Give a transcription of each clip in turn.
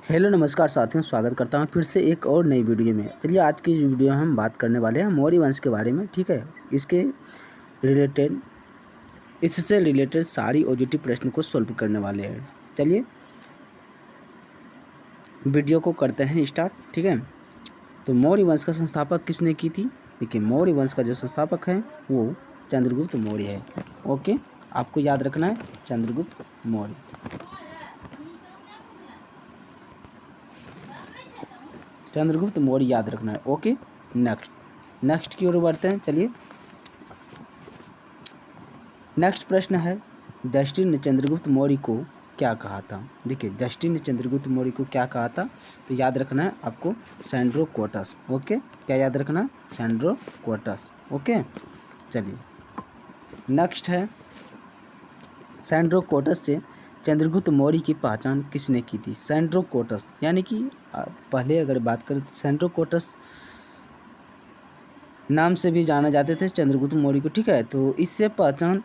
Hello नमस्कार साथियों, स्वागत करता हूं फिर से एक और नई वीडियो में। चलिए आज की वीडियो में हम बात करने वाले हैं मौर्य वंश के बारे में। ठीक है, इससे रिलेटेड सारी ओजीटी प्रश्न को सॉल्व करने वाले हैं। चलिए वीडियो को करते हैं स्टार्ट। ठीक है, तो मौर्य वंश का संस्थापक किसने की थी? देखिए, मौर्य वंश का जो संस्थापक है वो चंद्रगुप्त मौर्य है। ओके, आपको याद रखना है चंद्रगुप्त मौर्य। चंद्रगुप्त मौर्य याद रखना है। ओके, नेक्स्ट की ओर बढ़ते हैं। चलिए नेक्स्ट प्रश्न है, जस्टिन ने चंद्रगुप्त मौर्य को क्या कहा था? देखिए, जस्टिन ने चंद्रगुप्त मौर्य को क्या कहा था? तो याद रखना है आपको सैंड्रो क्वार्टस। ओके, क्या याद रखना है? सैंड्रो क्वार्टस। ओके, चलिए नेक्स्ट है, सैंड्रो क्वार्टस से चंद्रगुप्त मौर्य की पहचान किसने की थी? सैंड्रो क्वार्टस यानी कि पहले अगर बात करें तो सैंड्रो क्वार्टस नाम से भी जाना जाते थे चंद्रगुप्त मौर्य को। ठीक है, तो इससे पहचान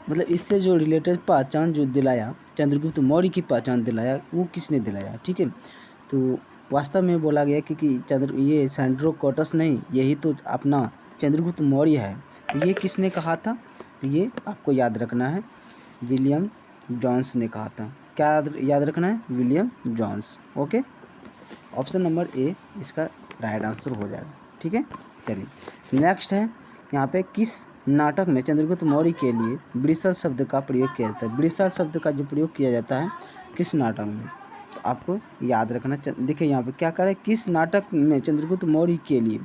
मतलब इससे जो रिलेटेड पहचान जो दिलाया, चंद्रगुप्त मौर्य की पहचान दिलाया, वो किसने दिलाया? ठीक है, तो वास्तव में बोला गया कि ये सैंड्रो क्वार्टस नहीं, यही तो अपना चंद्रगुप्त मौर्य है। तो ये किसने कहा था? तो ये आपको याद रखना है विलियम जॉन्स ने कहा था। क्या याद रखना है? William Jones. Okay, option number A इसका राइट आंसर हो जाएगा। ठीक है, चलिए नेक्स्ट है, यहाँ पे किस नाटक में चंद्रगुप्त मौर्य के लिए ब्रिसल शब्द का प्रयोग किया जाता है? ब्रिसल शब्द का जो प्रयोग किया जाता है किस नाटक में? तो आपको याद रखना। देखिए यहाँ पे क्या करें, किस नाटक में चंद्रगुप्त मौर्य के लिए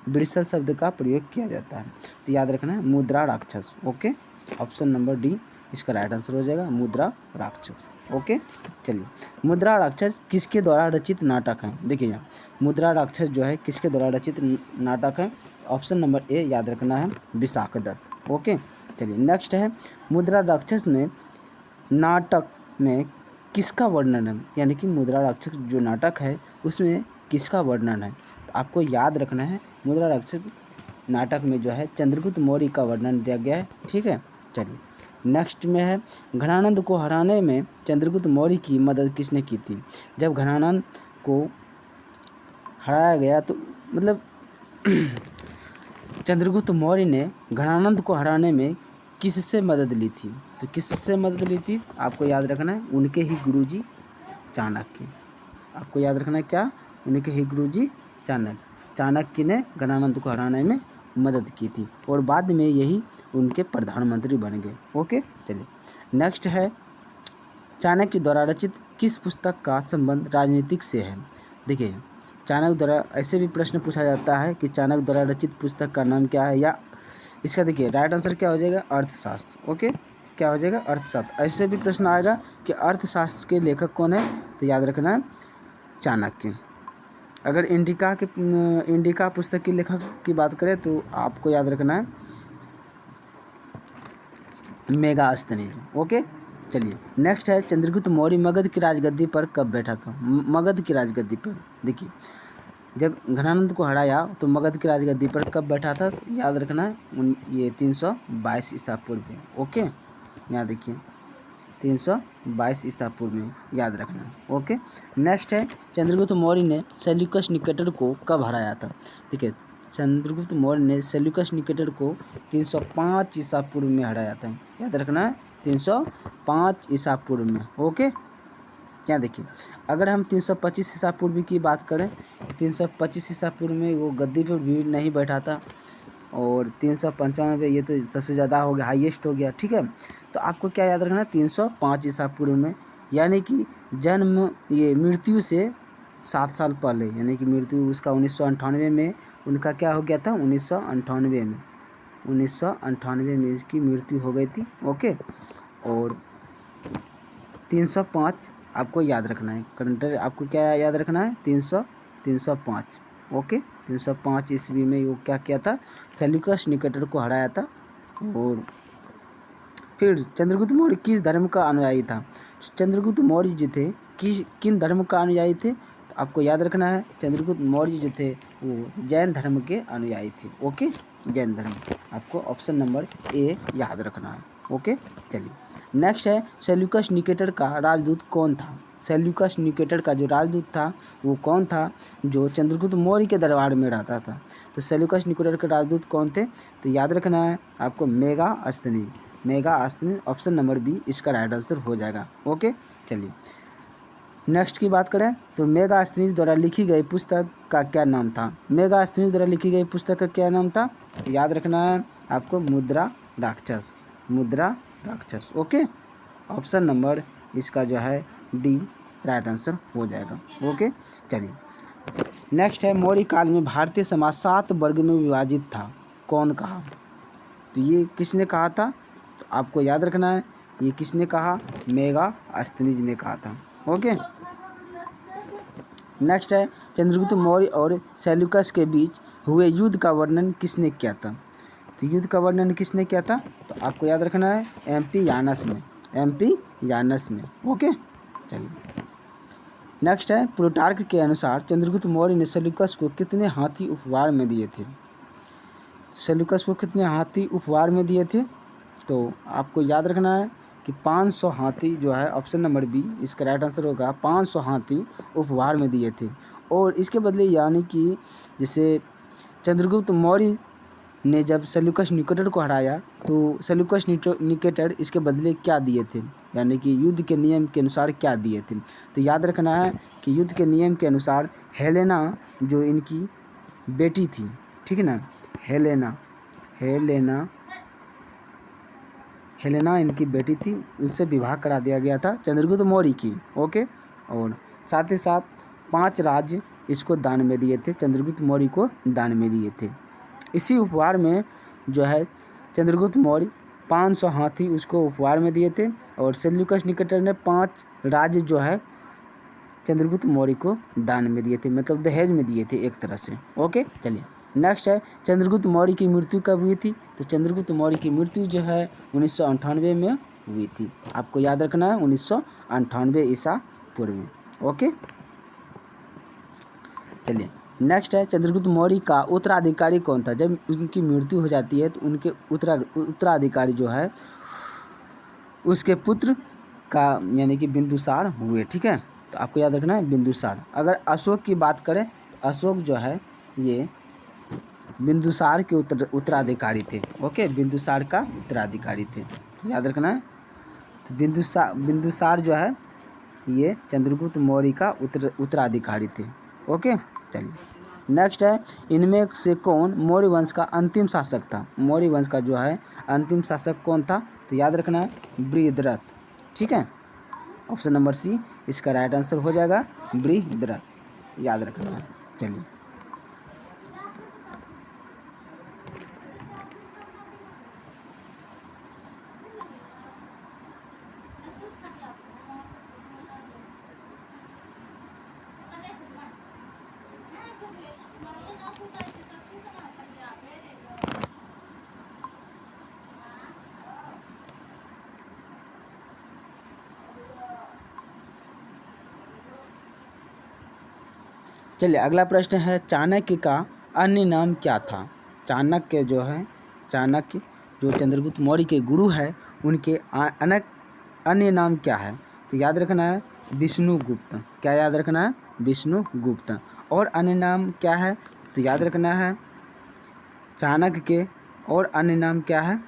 ब्रिसल शब्द का प्रयोग किया जाता है? तो याद रखना है मुद्रा राक्षस। ओके, ऑप्शन नंबर डी इसका राइट आंसर हो जाएगा, मुद्रा राक्षस। ओके, चलिए मुद्रा राक्षस किसके द्वारा रचित नाटक है? देखिए यहाँ मुद्रा राक्षस जो है किसके द्वारा रचित नाटक है? ऑप्शन नंबर ए याद रखना है विशाखदत्त। ओके, चलिए नेक्स्ट है, मुद्रा राक्षस में नाटक में किसका वर्णन है? यानी कि मुद्रा राक्षस जो नाटक है उसमें किसका वर्णन है? तो आपको याद रखना है मुद्रा राक्षस नाटक में जो है चंद्रगुप्त मौर्य का वर्णन दिया गया है। ठीक है, चलिए नेक्स्ट में है, घनानंद को हराने में चंद्रगुप्त मौर्य की मदद किसने की थी? जब घनानंद को हराया गया तो मतलब चंद्रगुप्त मौर्य ने घनानंद को हराने में किससे मदद ली थी? तो किससे मदद ली थी? आपको याद रखना है उनके ही गुरुजी चाणक्य। आपको याद रखना है क्या? उनके ही गुरुजी चाणक्य ने घनानंद को हराने में मदद की थी और बाद में यही उनके प्रधानमंत्री बन गए। ओके, चलिए नेक्स्ट है, चाणक्य द्वारा रचित किस पुस्तक का संबंध राजनीतिक से है? देखिए, चाणक्य द्वारा ऐसे भी प्रश्न पूछा जाता है कि चाणक्य द्वारा रचित पुस्तक का नाम क्या है, या इसका देखिए राइट आंसर क्या हो जाएगा? अर्थशास्त्र। ओके, क्या हो जाएगा? अर्थशास्त्र। ऐसे भी प्रश्न आएगा कि अर्थशास्त्र के लेखक कौन है? तो याद रखना है चाणक्य। अगर इंडिका पुस्तक के लेखक की बात करें तो आपको याद रखना है मेगास्थनीज। ओके, चलिए नेक्स्ट है, चंद्रगुप्त मौर्य मगध की राजगद्दी पर कब बैठा था? मगध की राजगद्दी पर देखिए, जब घनानंद को हराया तो मगध की राजगद्दी पर कब बैठा था? याद रखना है ये 322 ईसा पूर्व में। ओके, यहाँ देखिए 322 ईसा पूर्व में याद रखना है। ओके, नेक्स्ट है, चंद्रगुप्त मौर्य ने सेल्यूकस निकेटर को कब हराया था? देखिए, चंद्रगुप्त मौर्य ने सेल्यूकस निकेटर को 305 ईसा पूर्व में हराया था। याद रखना है 305 ईसा पूर्व में। ओके, क्या देखिए, अगर हम 325 ईसा पूर्व की बात करें, 325 ईसा पूर्व में वो गद्दी पर भी नहीं बैठा था और 395 ये तो सबसे ज़्यादा हो गया, हाईएस्ट हो गया। ठीक है, तो आपको क्या याद रखना है? 305 ईसा पूर्व में, यानी कि ये मृत्यु से 7 साल पहले, यानी कि मृत्यु उसका 1998 में उनका क्या हो गया था? 1998 में इसकी मृत्यु हो गई थी। ओके, और 305 आपको याद रखना है, करंट आपको क्या याद रखना है? 305। ओके, 305 ईस्वी में वो क्या किया था? सेल्यूकस निकेटर को हराया था। और फिर चंद्रगुप्त मौर्य किस धर्म का अनुयायी था? चंद्रगुप्त मौर्य जो थे किन धर्म का अनुयायी थे? तो आपको याद रखना है चंद्रगुप्त मौर्य जो थे वो जैन धर्म के अनुयायी थे। ओके, जैन धर्म, आपको ऑप्शन नंबर ए याद रखना है। ओके, चलिए नेक्स्ट है सेल्यूकस निकेटर का राजदूत कौन था। सेल्यूकस निकेटर का जो राजदूत था वो कौन था, जो चंद्रगुप्त मौर्य के दरबार में रहता था। तो सेल्यूकस निकेटर के राजदूत कौन थे, तो याद रखना है आपको Megasthenes. Megasthenes option number B इसका राइट आंसर हो जाएगा। ओके, चलिए नेक्स्ट की बात करें तो मेगास्थनीज द्वारा लिखी गई पुस्तक का क्या नाम था। मेगास्थनीज द्वारा लिखी गई पुस्तक का क्या नाम था, तो याद रखना है आपको मुद्रा राक्षस। मुद्रा राक्षस। ओके, ऑप्शन नंबर इसका जो है डी राइट आंसर हो जाएगा। ओके, चलिए नेक्स्ट है मौर्य काल में भारतीय समाज 7 वर्ग में विभाजित था, कौन कहा। तो ये किसने कहा था, तो आपको याद रखना है ये किसने कहा, मेगास्थनीज ने कहा था। ओके, नेक्स्ट है चंद्रगुप्त मौर्य और सेल्यूकस के बीच हुए युद्ध का वर्णन किसने किया था। तो युद्ध का वर्णन किसने किया था, तो आपको याद रखना है एमपी यानस ने। एमपी यानस ने। ओके, चलिए नेक्स्ट है प्लूटार्क के अनुसार चंद्रगुप्त मौर्य ने सेल्यूकस को कितने हाथी उपहार में दिए थे। सेल्यूकस को कितने हाथी उपहार में दिए थे, तो आपको याद रखना है कि 500 हाथी जो है ऑप्शन नंबर बी इसका राइट आंसर होगा। 500 हाथी उपहार में दिए थे। और इसके बदले यानी कि जैसे चंद्रगुप्त मौर्य ने जब सेल्यूकस निकेटर को हराया तो सेल्यूकस निकेटर इसके बदले क्या दिए थे, यानी कि युद्ध के नियम के अनुसार क्या दिए थे। तो याद रखना है कि युद्ध के नियम के अनुसार हेलेना जो इनकी बेटी थी, ठीक है ना, हेलेना इनकी बेटी थी, उससे विवाह करा दिया गया था चंद्रगुप्त मौर्य की। ओके, और साथ ही साथ 5 राज्य इसको दान में दिए थे, चंद्रगुप्त मौर्य को दान में दिए थे। इसी उपहार में जो है चंद्रगुप्त मौर्य 500 हाथी उसको उपहार में दिए थे और सेल्यूकस निकेटर ने 5 राज्य जो है चंद्रगुप्त मौर्य को दान में दिए थे, मतलब दहेज में दिए थे एक तरह से। ओके, चलिए नेक्स्ट है चंद्रगुप्त मौर्य की मृत्यु कब हुई थी। तो चंद्रगुप्त मौर्य की मृत्यु जो है 1998 में हुई थी। आपको याद रखना है 1998 ईसा पूर्व में। ओके, चलिए नेक्स्ट है चंद्रगुप्त मौर्य का उत्तराधिकारी कौन था। जब उनकी मृत्यु हो जाती है तो उनके उत्तराधिकारी जो है उसके पुत्र का यानी कि बिंदुसार हुए। ठीक है, तो आपको याद रखना है बिंदुसार। अगर अशोक की बात करें तो अशोक जो है ये बिंदुसार के उत्तराधिकारी थे। ओके, बिंदुसार का उत्तराधिकारी थे, याद रखना है। तो बिंदुसार जो है ये चंद्रगुप्त मौर्य का उत्तराधिकारी थे। ओके, चलिए नेक्स्ट है इनमें से कौन मौर्य वंश का अंतिम शासक था। मौर्य वंश का जो है अंतिम शासक कौन था, तो याद रखना है बृहद्रथ। ठीक है, ऑप्शन नंबर सी इसका राइट आंसर हो जाएगा, बृहद्रथ, याद रखना है। चलिए अगला प्रश्न है चाणक्य का अन्य नाम क्या था। चाणक्य जो है, चाणक्य जो चंद्रगुप्त मौर्य के गुरु है उनके अन्य नाम क्या है। तो याद रखना है विष्णुगुप्त। क्या याद रखना है, विष्णुगुप्त। और अन्य नाम क्या है, तो याद रखना है चाणक्य के और अन्य नाम क्या है,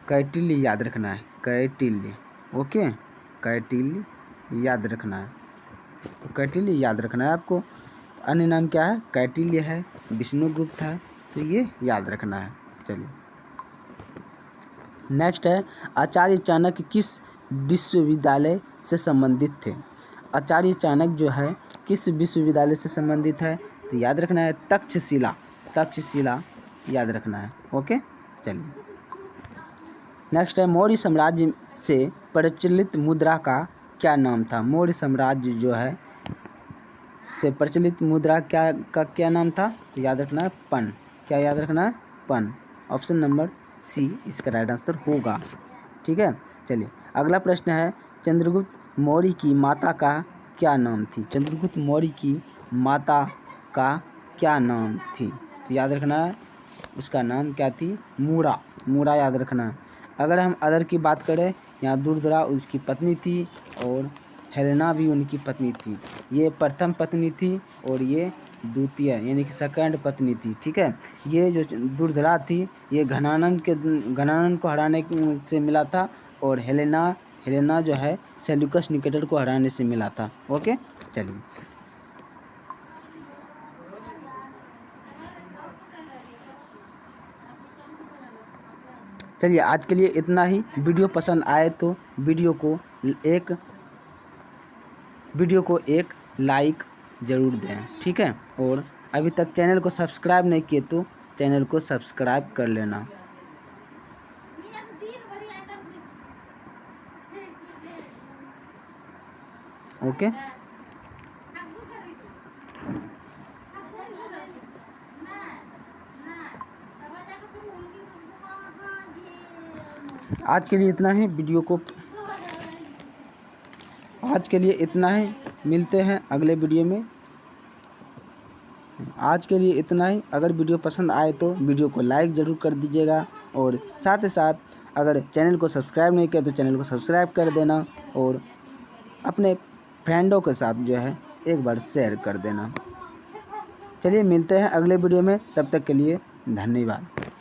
कैटिल्य याद रखना है, कैटिल्य। ओके, कैटिल्य याद रखना है, तो कैटिल्य याद रखना है आपको। अन्य नाम क्या है, कैटिल्य है, विष्णुगुप्त है, तो ये याद रखना है। चलिए नेक्स्ट है आचार्य चाणक्य किस विश्वविद्यालय से संबंधित थे। आचार्य चाणक्य जो है किस विश्वविद्यालय से संबंधित है, तो याद रखना है तक्षशिला। तक्षशिला याद रखना है। ओके, चलिए नेक्स्ट है मौर्य साम्राज्य से प्रचलित मुद्रा का क्या नाम था। मौर्य साम्राज्य जो है से प्रचलित मुद्रा क्या नाम था, तो याद रखना है पन। क्या याद रखना है, पन। ऑप्शन नंबर सी इसका राइट आंसर होगा। ठीक है, चलिए अगला प्रश्न है चंद्रगुप्त मौर्य की माता का क्या नाम थी। चंद्रगुप्त मौर्य की माता का क्या नाम थी? तो याद रखना है उसका नाम क्या थी? मूरा। मूरा याद रखना है। अगर हम अदर की बात करें, यहाँ दुर्धरा उसकी पत्नी थी और हेलेना भी उनकी पत्नी थी। ये प्रथम पत्नी थी और ये द्वितीय यानी कि सेकंड पत्नी थी। ठीक है, ये जो दुर्धरा थी ये घनानन को हराने से मिला था और हेलेना जो है सेल्यूकस निकेटर को हराने से मिला था। ओके, चलिए आज के लिए इतना ही। वीडियो पसंद आए तो वीडियो को एक लाइक ज़रूर दें। ठीक है, और अभी तक चैनल को सब्सक्राइब नहीं किए तो चैनल को सब्सक्राइब कर लेना। ओके, आज के लिए इतना ही। आज के लिए इतना ही, मिलते हैं अगले वीडियो में। आज के लिए इतना ही। अगर वीडियो पसंद आए तो वीडियो को लाइक ज़रूर कर दीजिएगा और साथ ही साथ अगर चैनल को सब्सक्राइब नहीं किया तो चैनल को सब्सक्राइब कर देना और अपने फ्रेंडों के साथ जो है एक बार शेयर कर देना। चलिए मिलते हैं अगले वीडियो में, तब तक के लिए धन्यवाद।